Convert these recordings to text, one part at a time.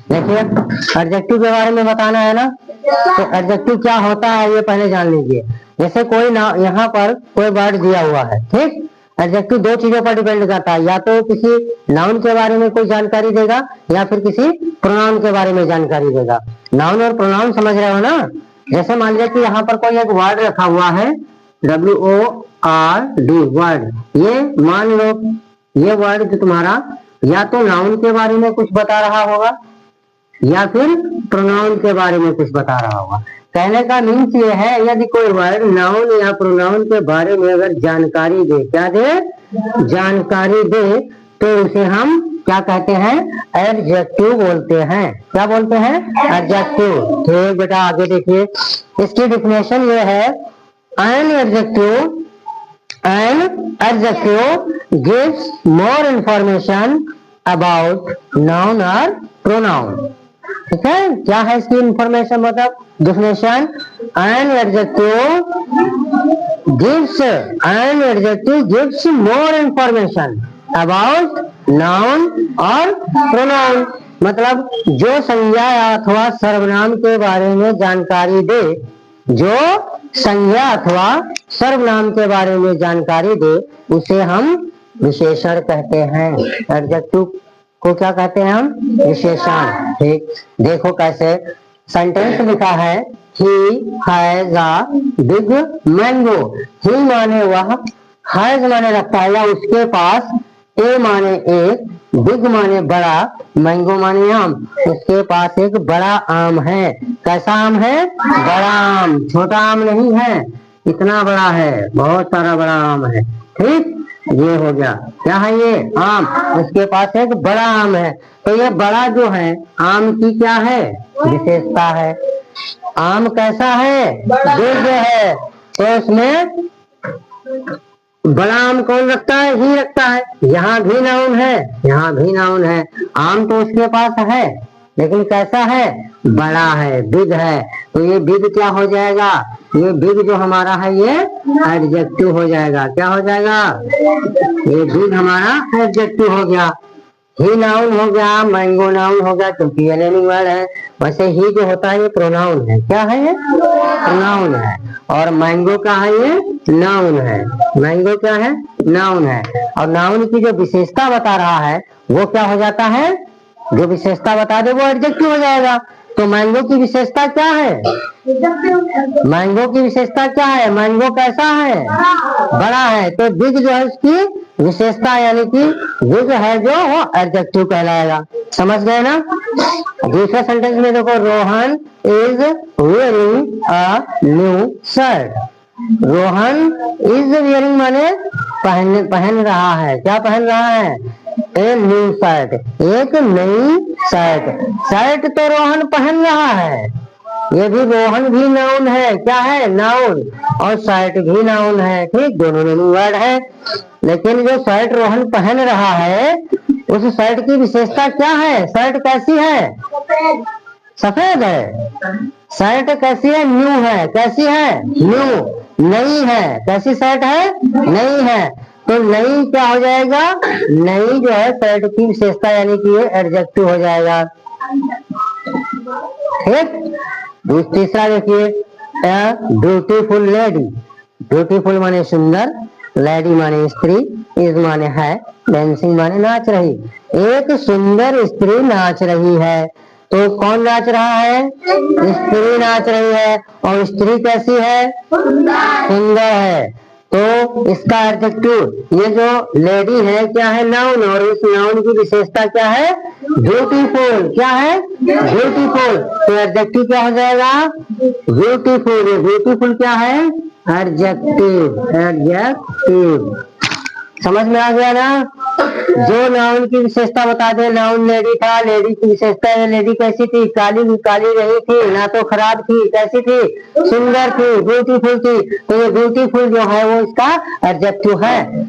देखिए एडजेक्टिव के बारे में बताना है ना, तो एडजेक्टिव क्या होता है ये पहले जान लीजिए। जैसे कोई ना यहाँ पर कोई वर्ड दिया हुआ है, ठीक। एडजेक्टिव दो चीजों पर डिपेंड करता है, या तो किसी नाउन के बारे में कोई जानकारी देगा या फिर किसी प्रोनाउन के बारे में जानकारी देगा। नाउन और प्रोनाउन समझ रहे हो ना। जैसे मान लिया कि यहाँ पर कोई एक वर्ड रखा हुआ है WORD वर्ड, ये मान लो ये वर्ड जो तुम्हारा या तो नाउन के बारे में कुछ बता रहा होगा या फिर प्रोनाउन के बारे में कुछ बता रहा होगा। कहने का मीन्स ये है, यदि कोई वर्ड नाउन या प्रोनाउन के बारे में अगर जानकारी दे, क्या दे, जानकारी दे, तो उसे हम क्या कहते हैं, एडजेक्टिव बोलते हैं। क्या बोलते हैं, एडजेक्टिव। ठीक बेटा आगे देखिए, इसकी डिफिनेशन ये है, an adjective gives more information about noun और प्रोनाउन। ठीक है, क्या है इसकी इंफॉर्मेशन, मतलब definition, an adjective gives more information about noun और प्रोनाउन। मतलब जो संज्ञा अथवा सर्वनाम के बारे में जानकारी दे, जो संज्ञा अथवा सर्वनाम के बारे में जानकारी दे, उसे हम विशेषण कहते हैं। एडजेक्टिव को क्या कहते हैं हम, विशेषण। ठीक, देखो कैसे सेंटेंस लिखा है, he has a big mango. He माने वह, हैज माने रखता है या उसके पास, ए माने एक, बिग माने बड़ा, मैंगो माने आम, उसके पास एक बड़ा आम है। कैसा आम है, बड़ा आम, छोटा आम नहीं है, इतना बड़ा है, बहुत सारा बड़ा आम है। ठीक, ये हो गया, क्या है ये, आम, उसके पास एक बड़ा आम है। तो ये बड़ा जो है आम की क्या है, विशेषता है। आम कैसा है, बिग है, तो उसमें बड़ा आम कौन रखता है, ही रखता है। यहाँ भी नाउन है, यहाँ भी नाउन है, आम तो उसके पास है लेकिन कैसा है, बड़ा है, बिग है। तो ये बिग क्या हो जाएगा, ये बिग जो हमारा है ये एडजेक्टिव हो जाएगा। क्या हो जाएगा, ये बिग हमारा एडजेक्टिव हो गया। ही नाउन हो गया, मैंगो नाउन हो गया क्योंकि ये नेमिंग वर्ड है। वैसे ही जो होता है ये प्रोनाउन है। क्या है ये, प्रोनाउन है। और मैंगो का है ये नाउन है। मैंगो क्या है, नाउन है। और नाउन की जो विशेषता बता रहा है वो क्या हो जाता है, जो विशेषता बता दे वो एडजेक्टिव हो जाएगा। तो मैंगो की विशेषता क्या है, मैंगो की विशेषता क्या है, मैंगो कैसा है, बड़ा है। तो बिग जो है उसकी विशेषता यानी कि बिग है जो वो एडजेक्टिव कहलाएगा। समझ गए ना। दूसरे सेंटेंस में देखो, Rohan is wearing a new shirt. Rohan is wearing माने पहन रहा है। क्या पहन रहा है, ए न्यू शर्ट, एक नई शर्ट। शर्ट तो रोहन पहन रहा है, ये भी रोहन भी नाउन है। क्या है, नाउन, और शर्ट भी नाउन है। ठीक, दोनों नेमिंग वर्ड है। लेकिन जो शर्ट रोहन पहन रहा है उस शर्ट की विशेषता क्या है, शर्ट कैसी है, सफेद है। शर्ट कैसी है, न्यू है। कैसी है, न्यू, नई है। कैसी शर्ट है, नई है। तो नई क्या हो जाएगा, नई जो है शर्ट की विशेषता यानी कि ये एडजेक्टिव हो जाएगा। ठीक, तीसरा देखिए, ब्यूटीफुल लेडी। ब्यूटीफुल माने सुंदर, लेडी माने स्त्री, इज माने है, डांसिंग माने नाच रही। एक सुंदर स्त्री नाच रही है। तो कौन नाच रहा है, स्त्री नाच रही है। और स्त्री कैसी है, सुंदर है। तो इसका एडजेक्टिव, ये जो लेडी है क्या है, नाउन, और इस नाउन की विशेषता क्या है, ब्यूटीफुल। क्या है, ब्यूटीफुल। तो एडजेक्टिव क्या हो जाएगा, ब्यूटीफुल। ब्यूटीफुल क्या है, एडजेक्टिव। एडजेक्टिव समझ में आ गया ना। जो नाउन की विशेषता बता दे, नाउन लेडी था, लेडी की विशेषता है, लेडी कैसी थी, काली काली नहीं थी, ना तो खराब थी, कैसी थी, सुंदर थी, ब्यूटीफुल थी। तो ये ब्यूटीफुल जो है वो इसका एडजेक्टिव है।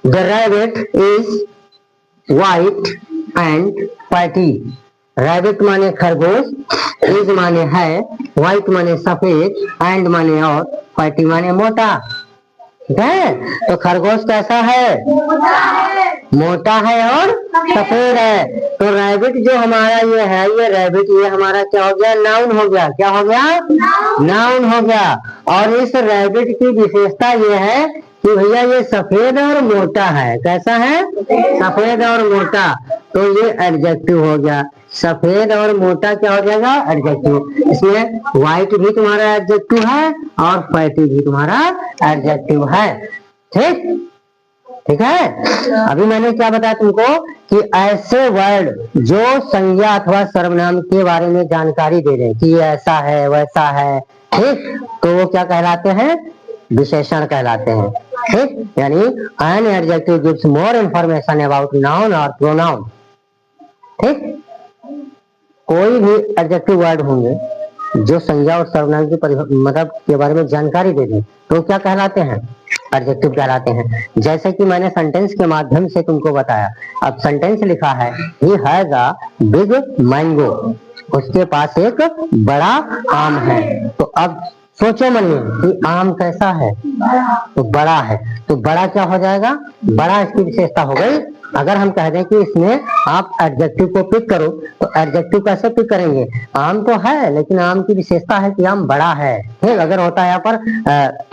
The rabbit is white and fatty. Rabbit माने खरगोश, इज माने है, व्हाइट माने सफेद, एंड माने और, फैटी माने मोटा। ठीक है, तो खरगोश कैसा है, मोटा है और सफेद है। तो रैबिट जो हमारा ये है, ये रैबिट ये हमारा क्या हो गया, नाउन हो गया। क्या हो गया, नाउन हो गया। और इस रैबिट की विशेषता ये है कि भैया ये सफेद और मोटा है। कैसा है, सफेद और मोटा। तो ये एडजेक्टिव हो गया। सफेद और मोटा क्या हो जाएगा, एडजेक्टिव। इसमें व्हाइट भी तुम्हारा एडजेक्टिव है और फैटी भी तुम्हारा एडजेक्टिव है। ठीक है। अभी मैंने क्या बताया तुमको कि ऐसे वर्ड जो संज्ञा अथवा सर्वनाम के बारे में जानकारी दे रहे हैं कि ये ऐसा है वैसा है, ठीक, तो वो क्या कहलाते हैं, विशेषण कहलाते हैं। ठीक, यानी an adjective gives more information about noun और प्रोनाउन। ठीक, कोई भी एडजेक्टिव वर्ड होंगे जो संज्ञा और सर्वनाम की मतलब के बारे में जानकारी दे दें तो क्या कहलाते हैं, एडजेक्टिव कहलाते हैं। जैसे कि मैंने सेंटेंस के माध्यम से तुमको बताया। अब सेंटेंस लिखा है, he has a big mango, उसके पास एक बड़ा आम है। तो अब सोचो मन में कि आम कैसा है, तो बड़ा है। तो बड़ा क्या हो जाएगा, बड़ा इसकी विशेषता हो गई। अगर हम कह दें कि इसमें आप एडजेक्टिव को पिक करो तो एडजेक्टिव कैसे पिक करेंगे, आम तो है लेकिन आम की विशेषता है कि आम बड़ा है। ठीक, अगर होता है यहाँ पर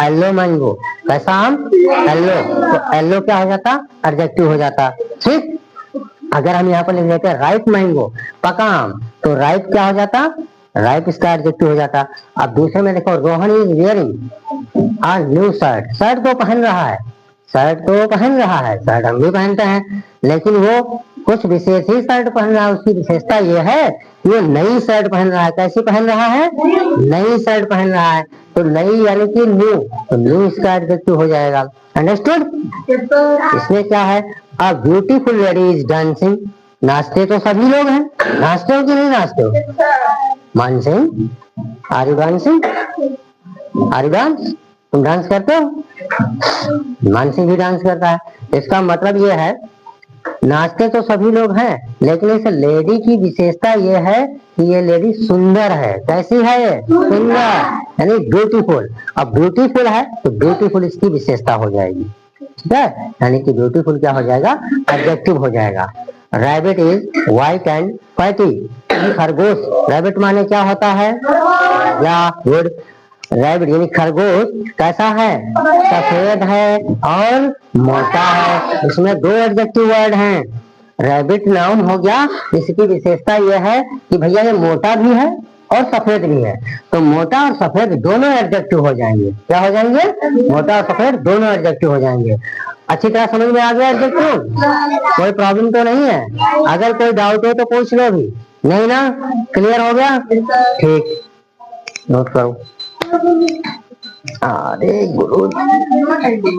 येलो मैंगो, कैसा आम, येलो, तो येलो क्या हो जाता, एडजेक्टिव हो जाता। ठीक, अगर हम यहाँ पर लिख देते हैं राइप मैंगो, पका आम, तो राइप क्या हो जाता, राइप इसका एडजेक्टिव हो जाता। अब दूसरे में देखो, Rohan is wearing a new shirt, shirt तो पहन रहा है, शर्ट तो पहन रहा है, शर्ट हम भी पहनते हैं, लेकिन वो कुछ विशेष ही शर्ट पहन रहा है। उसकी विशेषता ये है कि वो नई शर्ट पहन रहा है। कैसी पहन रहा है, नई शर्ट पहन रहा है। तो नई यानी कि न्यू, तो न्यू इसका एडजेक्टिव हो जाएगा। अंडरस्टूड। इसमें क्या है, a beautiful lady is dancing, नाचते तो सभी लोग हैं, नाचते हो कि नहीं नाचते हो, Mansingh, are you dancing, are you dance, तुम डांस करते हो, मानसिंह भी डांस करता है। इसका मतलब ये है, नाचते तो सभी लोग हैं लेकिन इस लेडी की विशेषता ये है कि ये लेडी सुंदर है। कैसी है ये, सुंदर, यानी ब्यूटीफुल। अब ब्यूटीफुल है तो ब्यूटीफुल इसकी विशेषता हो जाएगी। ठीक है, यानी कि ब्यूटीफुल क्या हो जाएगा, एडजेक्टिव हो जाएगा। Rabbit is white and fatty, खरगोश, रैबिट माने क्या होता है, या गुड, रैबिट यानी खरगोश कैसा है, सफेद है और मोटा है। इसमें दो एडजेक्टिव वर्ड हैं। रैबिट नाउन हो गया, इसकी विशेषता यह है कि भैया ये मोटा भी है और सफेद भी है। तो मोटा और सफेद दोनों एडजेक्टिव हो जाएंगे। क्या हो जाएंगे, मोटा और सफेद दोनों एडजेक्टिव हो जाएंगे। अच्छी तरह समझ में आ गया एडजेक्टिव, कोई प्रॉब्लम तो नहीं है। अगर कोई डाउट हो तो पूछ लो भी, नहीं ना, क्लियर हो गया, ठीक, नोट करो। अरे गुरु